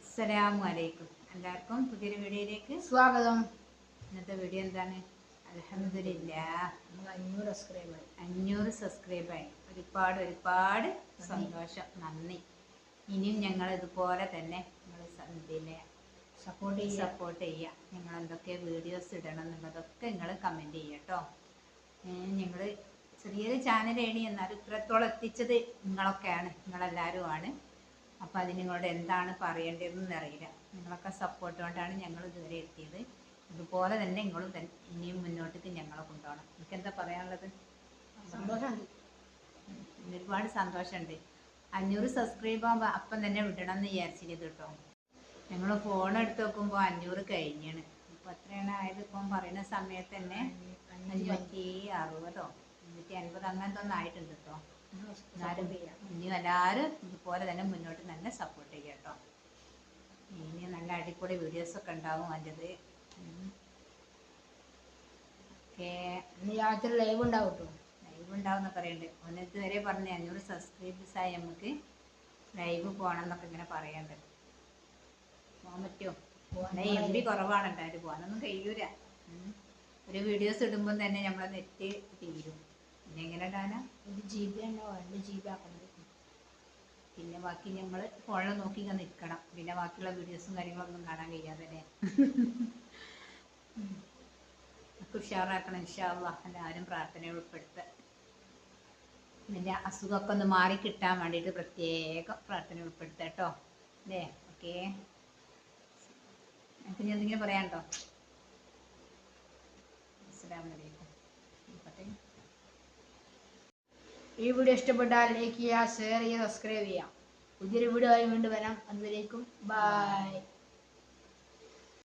അസ്സലാമു അലൈക്കും. എല്ലാവർക്കും പുതിയൊരു വീഡിയോയിലേക്ക് സ്വാഗതം. ഇന്നത്തെ വീഡിയോ എന്താണ്? അൽഹംദുലില്ലാഹ് 500 സബ്സ്ക്രൈബായി. ഒരുപാട് സന്തോഷം, നന്ദി. ഇനിയും ഞങ്ങൾ ഇതുപോലെ തന്നെ നിങ്ങൾ സപ്പോർട്ട് ചെയ്യുക. ഞങ്ങൾ എന്തൊക്കെ വീഡിയോസ് ഇടണം എന്നുള്ളതൊക്കെ നിങ്ങൾ കമൻറ്റ് ചെയ്യുക കേട്ടോ. ഞങ്ങൾ ചെറിയൊരു ചാനലാണ്, എന്നാലും ഇത്രത്തോളം എത്തിച്ചത് നിങ്ങളൊക്കെയാണ്, നിങ്ങളെല്ലാവരുമാണ്. അപ്പോൾ അതിന് നിങ്ങളോട് എന്താണ് പറയേണ്ടതെന്ന് അറിയില്ല. നിങ്ങളൊക്കെ സപ്പോർട്ട് കൊണ്ടാണ് ഞങ്ങൾ ഇതുവരെ എത്തിയത്. അതുപോലെ തന്നെ നിങ്ങളും ഇനിയും മുന്നോട്ടേക്ക് ഞങ്ങളെ കൊണ്ടുപോകണം. എനിക്ക് എന്താ പറയാനുള്ളത്? സന്തോഷമുണ്ട്, ഒരുപാട് സന്തോഷമുണ്ട്. 500 സബ്സ്ക്രൈബ് ആകുമ്പോൾ അപ്പം തന്നെ വിടണം എന്ന് വിചാരിച്ചിരുന്നത് കേട്ടോ. ഞങ്ങൾ ഫോൺ എടുത്ത് നോക്കുമ്പോൾ 500 കഴിഞ്ഞാണ്. ഇപ്പോൾ എത്രയാണ് ആയത്? ഇപ്പം പറയുന്ന സമയത്ത് തന്നെ 560 550 അങ്ങനത്തെ ഒന്നും ആയിട്ടുണ്ട് കേട്ടോ. ഇനിയും എല്ലാവരും ഇതുപോലെ തന്നെ മുന്നോട്ട് തന്നെ സപ്പോർട്ട് ചെയ്യുക കേട്ടോ. ഇനി നല്ല അടിപൊളി വീഡിയോസൊക്കെ ഉണ്ടാവും. അതിൻ്റെത് രാത്രി ലൈവ് ഉണ്ടാവും കേട്ടോ. ലൈവ് ഉണ്ടാവും എന്നൊക്കെ പറയുന്നുണ്ട്. ഒന്ന് ഇതുവരെ പറഞ്ഞ് 500 സബ്സ്ക്രൈബേഴ്സായി നമുക്ക് ലൈവ് പോകണം എന്നൊക്കെ ഇങ്ങനെ പറയാണ്ട്. പോകാൻ പറ്റുമോ? MB കുറവാണ് ഉണ്ടായത്, പോകാനൊന്നും കഴിയൂല. ഒരു വീഡിയോസ് ഇടുമ്പോൾ തന്നെ നമ്മളെ നെറ്റ് തീരും. പിന്നെ എങ്ങനെ ഇടാനാ? 1 GB ഉണ്ടാവും, 2 GB ആക്കണം. പിന്നെ ബാക്കി നമ്മൾ ഫോണിൽ നോക്കി നിൽക്കണം. പിന്നെ ബാക്കിയുള്ള വീഡിയോസും കാര്യങ്ങളൊന്നും കാണാൻ കഴിയാതെ തന്നെ ഉഷാറാക്കണം ഇൻഷാ അല്ലാഹ്. എല്ലാവരും പ്രാർത്ഥനയിൽ ഉൾപ്പെടുത്തുക. ഇതിൻ്റെ അസുഖമൊക്കെ ഒന്ന് മാറി കിട്ടാൻ വേണ്ടിയിട്ട് പ്രത്യേകം പ്രാർത്ഥന ഉൾപ്പെടുത്തുക കേട്ടോ. അല്ലേ? ഓക്കെ. എനിക്ക് ഇനി എന്തെങ്കിലും പറയാനുണ്ടോ? അസ്സലാമു അലൈക്കും. ഈ വീഡിയോ ഇഷ്ടപ്പെട്ടാൽ ലൈക്ക് ചെയ്യുക, ഷെയർ ചെയ്യുക, സബ്സ്ക്രൈബ് ചെയ്യുക. പുതിയൊരു വീഡിയോ ആയി വീണ്ടും വരാം. അതുവരേക്കും ബൈ.